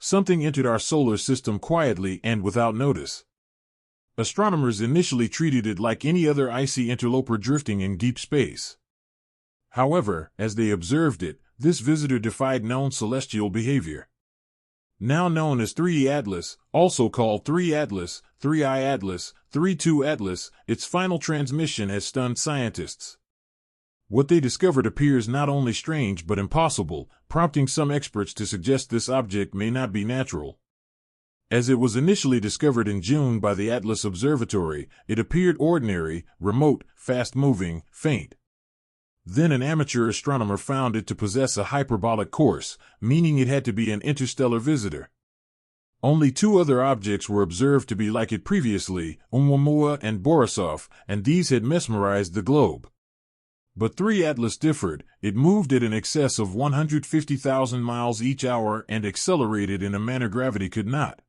Something entered our solar system quietly and without notice. Astronomers initially treated it like any other icy interloper drifting in deep space. However, as they observed it, this visitor defied known celestial behavior. Now known as 3E Atlas, also called 3 Atlas, 3I Atlas, 3-2 Atlas, its final transmission has stunned scientists. What they discovered appears not only strange but impossible, prompting some experts to suggest this object may not be natural. As it was initially discovered in June by the Atlas Observatory, it appeared ordinary, remote, fast-moving, faint. Then an amateur astronomer found it to possess a hyperbolic course, meaning it had to be an interstellar visitor. Only 2 other objects were observed to be like it previously, Oumuamua and Borisov, and these had mesmerized the globe. But 3 Atlas differed. It moved at an excess of 150,000 miles each hour and accelerated in a manner gravity could not.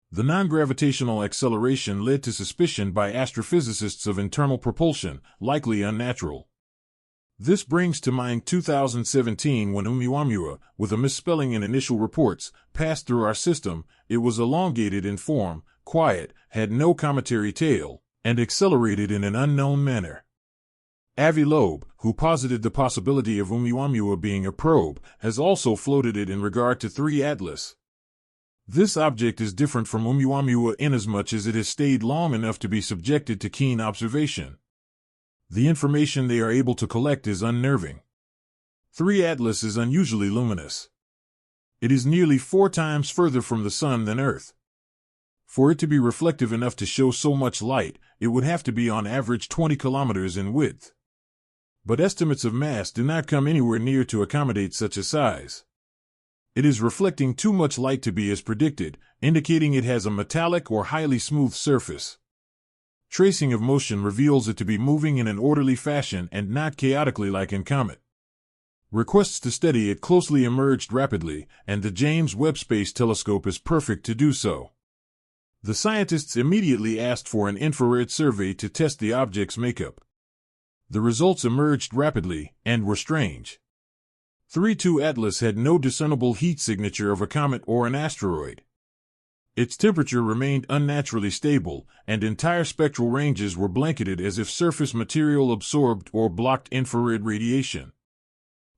The non-gravitational acceleration led to suspicion by astrophysicists of internal propulsion, likely unnatural. This brings to mind 2017 when Oumuamua, with a misspelling in initial reports, passed through our system. It was elongated in form, quiet, had no cometary tail, and accelerated in an unknown manner. Avi Loeb, who posited the possibility of Oumuamua being a probe, has also floated it in regard to 3 Atlas. This object is different from Oumuamua inasmuch as it has stayed long enough to be subjected to keen observation. The information they are able to collect is unnerving. 3 Atlas is unusually luminous. It is nearly 4 times further from the Sun than Earth. For it to be reflective enough to show so much light, it would have to be on average 20 kilometers in width. But estimates of mass do not come anywhere near to accommodate such a size. It is reflecting too much light to be as predicted, indicating it has a metallic or highly smooth surface. Tracing of motion reveals it to be moving in an orderly fashion and not chaotically like in comet. Requests to study it closely emerged rapidly, and the James Webb Space Telescope is perfect to do so. The scientists immediately asked for an infrared survey to test the object's makeup. The results emerged rapidly, and were strange. 3-2 Atlas had no discernible heat signature of a comet or an asteroid. Its temperature remained unnaturally stable, and entire spectral ranges were blanketed as if surface material absorbed or blocked infrared radiation.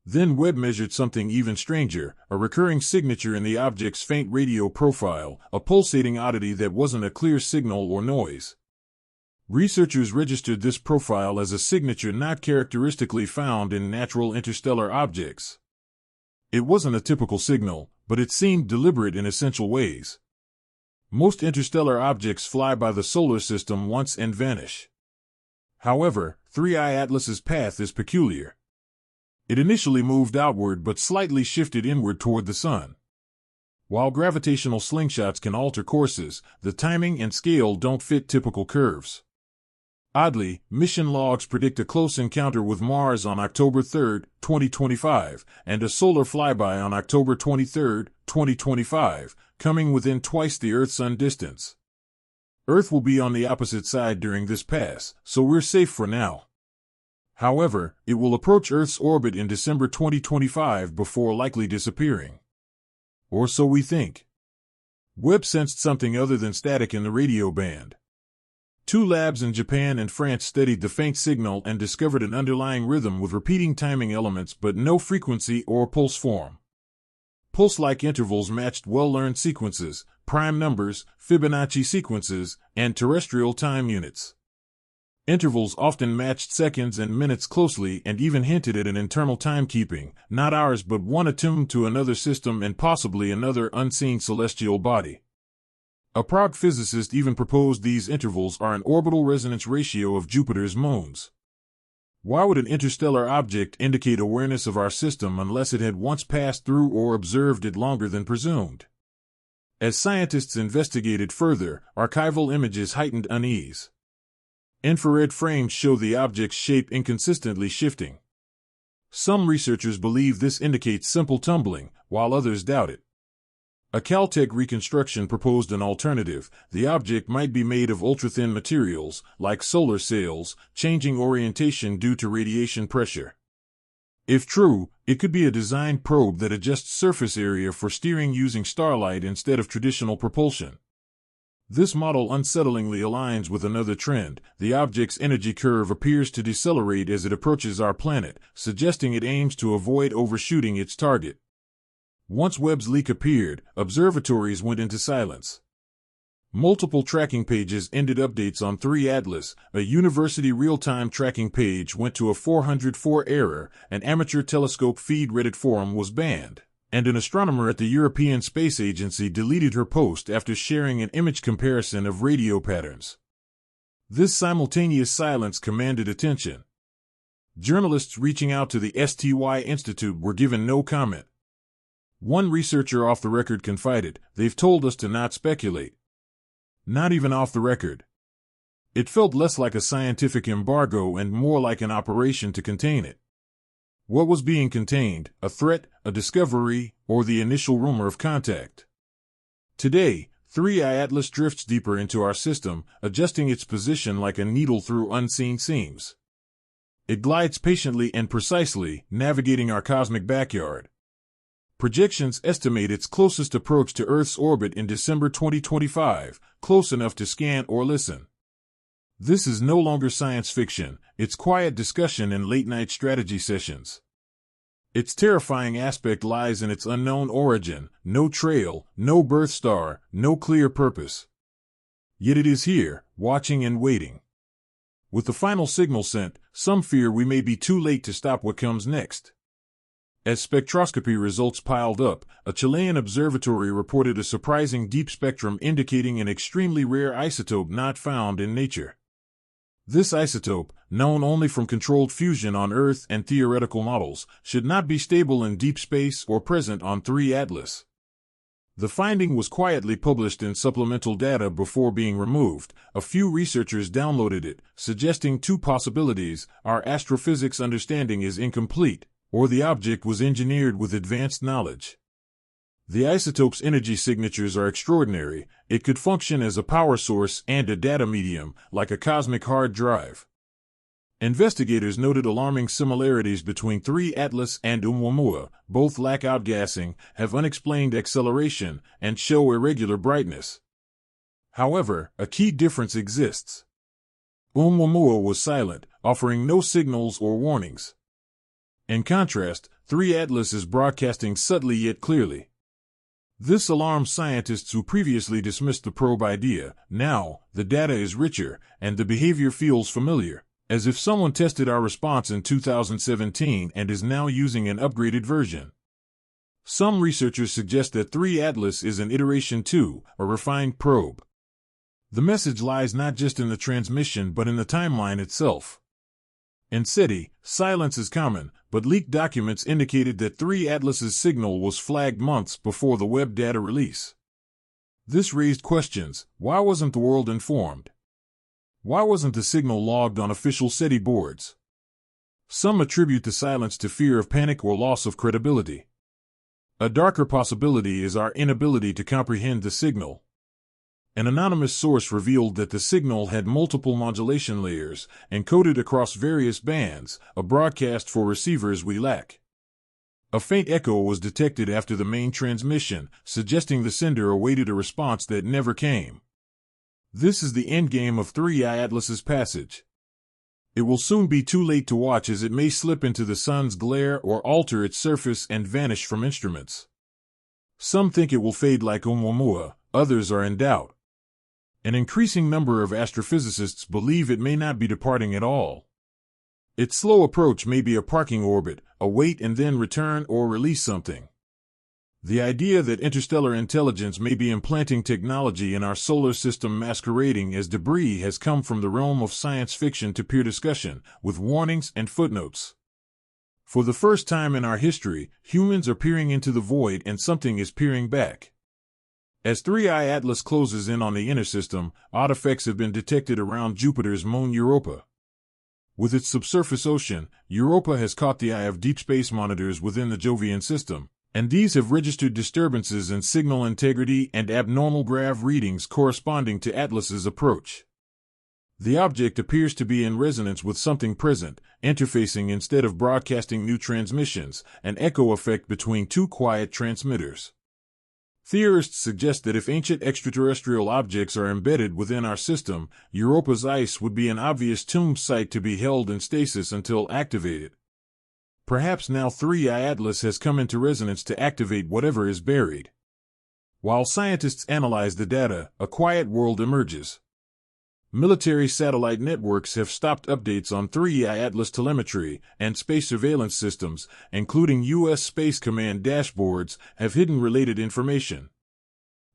Then Webb measured something even stranger, a recurring signature in the object's faint radio profile, a pulsating oddity that wasn't a clear signal or noise. Researchers registered this profile as a signature not characteristically found in natural interstellar objects. It wasn't a typical signal, but it seemed deliberate in essential ways. Most interstellar objects fly by the solar system once and vanish. However, 3I Atlas's path is peculiar. It initially moved outward but slightly shifted inward toward the Sun. While gravitational slingshots can alter courses, the timing and scale don't fit typical curves. Oddly, mission logs predict a close encounter with Mars on October 3, 2025, and a solar flyby on October 23, 2025, coming within twice the Earth-Sun distance. Earth will be on the opposite side during this pass, so we're safe for now. However, it will approach Earth's orbit in December 2025 before likely disappearing. Or so we think. Webb sensed something other than static in the radio band. 2 labs in Japan and France studied the faint signal and discovered an underlying rhythm with repeating timing elements but no frequency or pulse form. Pulse-like intervals matched well-learned sequences, prime numbers, Fibonacci sequences, and terrestrial time units. Intervals often matched seconds and minutes closely and even hinted at an internal timekeeping, not ours but one attuned to another system and possibly another unseen celestial body. A Prague physicist even proposed these intervals are an orbital resonance ratio of Jupiter's moons. Why would an interstellar object indicate awareness of our system unless it had once passed through or observed it longer than presumed? As scientists investigated further, archival images heightened unease. Infrared frames show the object's shape inconsistently shifting. Some researchers believe this indicates simple tumbling, while others doubt it. A Caltech reconstruction proposed an alternative. The object might be made of ultra-thin materials, like solar sails, changing orientation due to radiation pressure. If true, it could be a designed probe that adjusts surface area for steering using starlight instead of traditional propulsion. This model unsettlingly aligns with another trend. The object's energy curve appears to decelerate as it approaches our planet, suggesting it aims to avoid overshooting its target. Once Webb's leak appeared, observatories went into silence. Multiple tracking pages ended updates on 3 Atlas, a university real-time tracking page went to a 404 error, an amateur telescope feed Reddit forum was banned, and an astronomer at the European Space Agency deleted her post after sharing an image comparison of radio patterns. This simultaneous silence commanded attention. Journalists reaching out to the STY Institute were given no comment. One researcher off the record confided, "They've told us to not speculate." Not even off the record. It felt less like a scientific embargo and more like an operation to contain it. What was being contained, a threat, a discovery, or the initial rumor of contact? Today, 3I Atlas drifts deeper into our system, adjusting its position like a needle through unseen seams. It glides patiently and precisely, navigating our cosmic backyard. Projections estimate its closest approach to Earth's orbit in December 2025, close enough to scan or listen. This is no longer science fiction, it's quiet discussion in late-night strategy sessions. Its terrifying aspect lies in its unknown origin, no trail, no birth star, no clear purpose. Yet it is here, watching and waiting. With the final signal sent, some fear we may be too late to stop what comes next. As spectroscopy results piled up, a Chilean observatory reported a surprising deep spectrum indicating an extremely rare isotope not found in nature. This isotope, known only from controlled fusion on Earth and theoretical models, should not be stable in deep space or present on 3 Atlas. The finding was quietly published in supplemental data before being removed. A few researchers downloaded it, suggesting 2 possibilities: our astrophysics understanding is incomplete, or the object was engineered with advanced knowledge. The isotope's energy signatures are extraordinary. It could function as a power source and a data medium, like a cosmic hard drive. Investigators noted alarming similarities between 3 Atlas and Oumuamua. Both lack outgassing, have unexplained acceleration, and show irregular brightness. However, a key difference exists. Oumuamua was silent, offering no signals or warnings. In contrast, 3 Atlas is broadcasting subtly yet clearly. This alarms scientists who previously dismissed the probe idea. Now, the data is richer, and the behavior feels familiar, as if someone tested our response in 2017 and is now using an upgraded version. Some researchers suggest that 3 Atlas is an iteration 2, a refined probe. The message lies not just in the transmission but in the timeline itself. In SETI, silence is common, but leaked documents indicated that 3 Atlas's signal was flagged months before the Webb data release. This raised questions. Why wasn't the world informed? Why wasn't the signal logged on official SETI boards? Some attribute the silence to fear of panic or loss of credibility. A darker possibility is our inability to comprehend the signal. An anonymous source revealed that the signal had multiple modulation layers, encoded across various bands, a broadcast for receivers we lack. A faint echo was detected after the main transmission, suggesting the sender awaited a response that never came. This is the endgame of 3I Atlas's passage. It will soon be too late to watch, as it may slip into the sun's glare or alter its surface and vanish from instruments. Some think it will fade like Oumuamua, others are in doubt. An increasing number of astrophysicists believe it may not be departing at all. Its slow approach may be a parking orbit, a wait and then return or release something. The idea that interstellar intelligence may be implanting technology in our solar system masquerading as debris has come from the realm of science fiction to peer discussion, with warnings and footnotes. For the first time in our history, humans are peering into the void and something is peering back. As 3I Atlas closes in on the inner system, odd effects have been detected around Jupiter's moon Europa. With its subsurface ocean, Europa has caught the eye of deep space monitors within the Jovian system, and these have registered disturbances in signal integrity and abnormal grav readings corresponding to Atlas's approach. The object appears to be in resonance with something present, interfacing instead of broadcasting new transmissions, an echo effect between two quiet transmitters. Theorists suggest that if ancient extraterrestrial objects are embedded within our system, Europa's ice would be an obvious tomb site to be held in stasis until activated. Perhaps now 3I Atlas has come into resonance to activate whatever is buried. While scientists analyze the data, a quiet world emerges. Military satellite networks have stopped updates on 3I Atlas telemetry, and space surveillance systems, including U.S. Space Command dashboards, have hidden related information.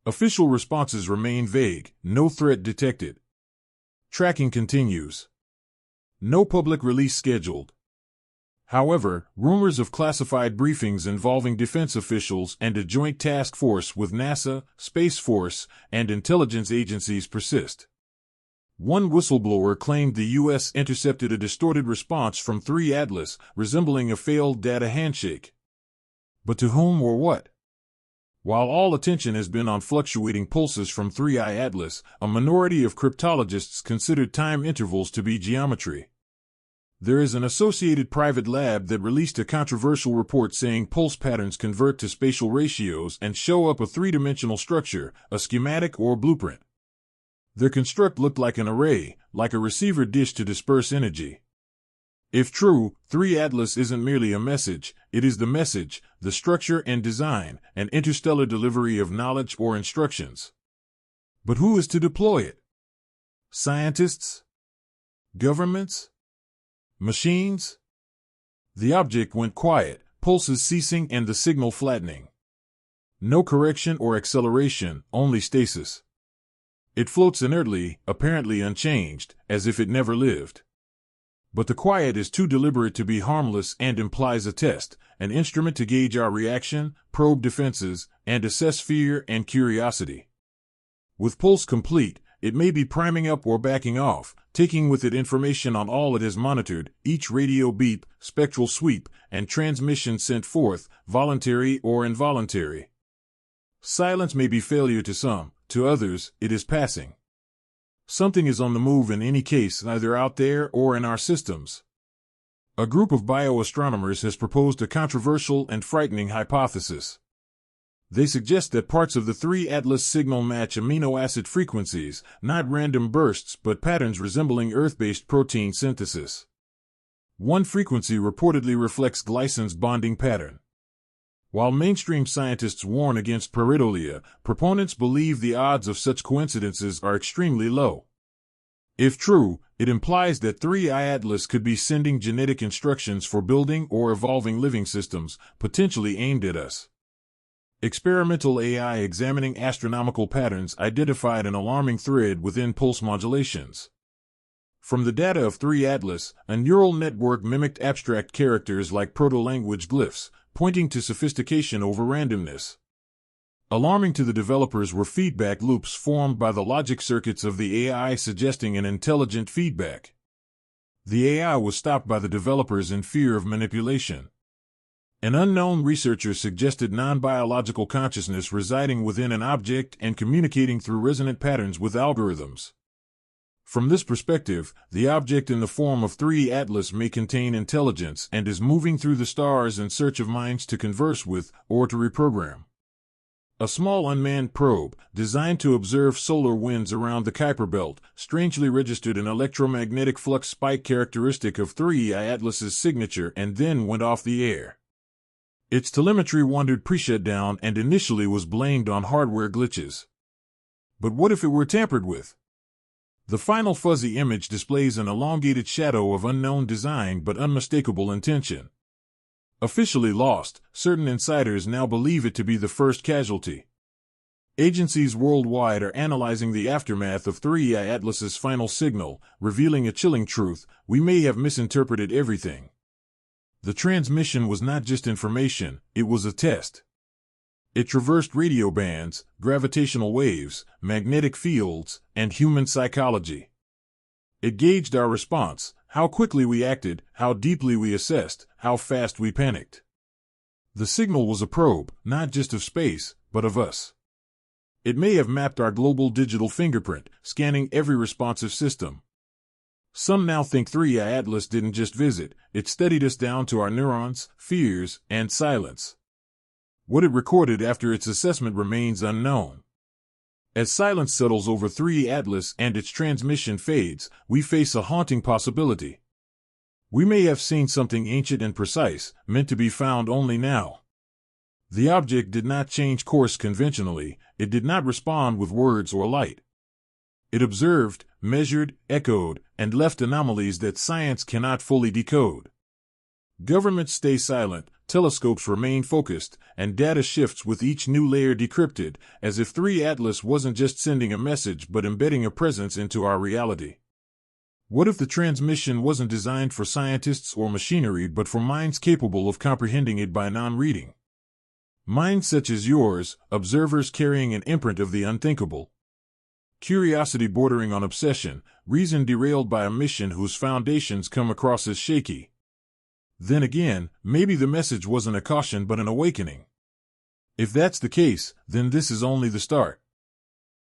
Official responses remain vague, no threat detected. Tracking continues. No public release scheduled. However, rumors of classified briefings involving defense officials and a joint task force with NASA, Space Force, and intelligence agencies persist. One whistleblower claimed the U.S. intercepted a distorted response from 3 Atlas, resembling a failed data handshake. But to whom or what? While all attention has been on fluctuating pulses from 3I Atlas, a minority of cryptologists considered time intervals to be geometry. There is an associated private lab that released a controversial report saying pulse patterns convert to spatial ratios and show up a three-dimensional structure, a schematic or blueprint. Their construct looked like an array, like a receiver dish to disperse energy. If true, 3 Atlas isn't merely a message, it is the message, the structure and design, an interstellar delivery of knowledge or instructions. But who is to deploy it? Scientists? Governments? Machines? The object went quiet, pulses ceasing and the signal flattening. No correction or acceleration, only stasis. It floats inertly, apparently unchanged, as if it never lived. But the quiet is too deliberate to be harmless and implies a test, an instrument to gauge our reaction, probe defenses, and assess fear and curiosity. With pulse complete, it may be priming up or backing off, taking with it information on all it has monitored, each radio beep, spectral sweep, and transmission sent forth, voluntary or involuntary. Silence may be failure to some. To others, it is passing. Something is on the move in any case, either out there or in our systems. A group of bioastronomers has proposed a controversial and frightening hypothesis. They suggest that parts of the 3 Atlas signal match amino acid frequencies, not random bursts but patterns resembling Earth-based protein synthesis. One frequency reportedly reflects glycin's bonding pattern. While mainstream scientists warn against pareidolia, proponents believe the odds of such coincidences are extremely low. If true, it implies that 3I Atlas could be sending genetic instructions for building or evolving living systems, potentially aimed at us. Experimental AI examining astronomical patterns identified an alarming thread within pulse modulations. From the data of 3 Atlas, a neural network mimicked abstract characters like proto-language glyphs, pointing to sophistication over randomness. Alarming to the developers were feedback loops formed by the logic circuits of the AI suggesting an intelligent feedback. The AI was stopped by the developers in fear of manipulation. An unknown researcher suggested non-biological consciousness residing within an object and communicating through resonant patterns with algorithms. From this perspective, the object in the form of 3 Atlas may contain intelligence and is moving through the stars in search of minds to converse with or to reprogram. A small unmanned probe, designed to observe solar winds around the Kuiper Belt, strangely registered an electromagnetic flux spike characteristic of 3I Atlas's signature and then went off the air. Its telemetry wandered pre-shutdown and initially was blamed on hardware glitches. But what if it were tampered with? The final fuzzy image displays an elongated shadow of unknown design but unmistakable intention. Officially lost, certain insiders now believe it to be the first casualty. Agencies worldwide are analyzing the aftermath of 3I Atlas's final signal, revealing a chilling truth: we may have misinterpreted everything. The transmission was not just information, it was a test. It traversed radio bands, gravitational waves, magnetic fields, and human psychology. It gauged our response, how quickly we acted, how deeply we assessed, how fast we panicked. The signal was a probe, not just of space, but of us. It may have mapped our global digital fingerprint, scanning every responsive system. Some now think 3i Atlas didn't just visit, it studied us down to our neurons, fears, and silence. What it recorded after its assessment remains unknown. As silence settles over 3i Atlas and its transmission fades, we face a haunting possibility. We may have seen something ancient and precise, meant to be found only now. The object did not change course conventionally, it did not respond with words or light. It observed, measured, echoed, and left anomalies that science cannot fully decode. Governments stay silent, telescopes remain focused, and data shifts with each new layer decrypted, as if 3i Atlas wasn't just sending a message but embedding a presence into our reality. What if the transmission wasn't designed for scientists or machinery but for minds capable of comprehending it by non-reading? Minds such as yours, observers carrying an imprint of the unthinkable. Curiosity bordering on obsession, reason derailed by a mission whose foundations come across as shaky. Then again, maybe the message wasn't a caution but an awakening. If that's the case, then this is only the start.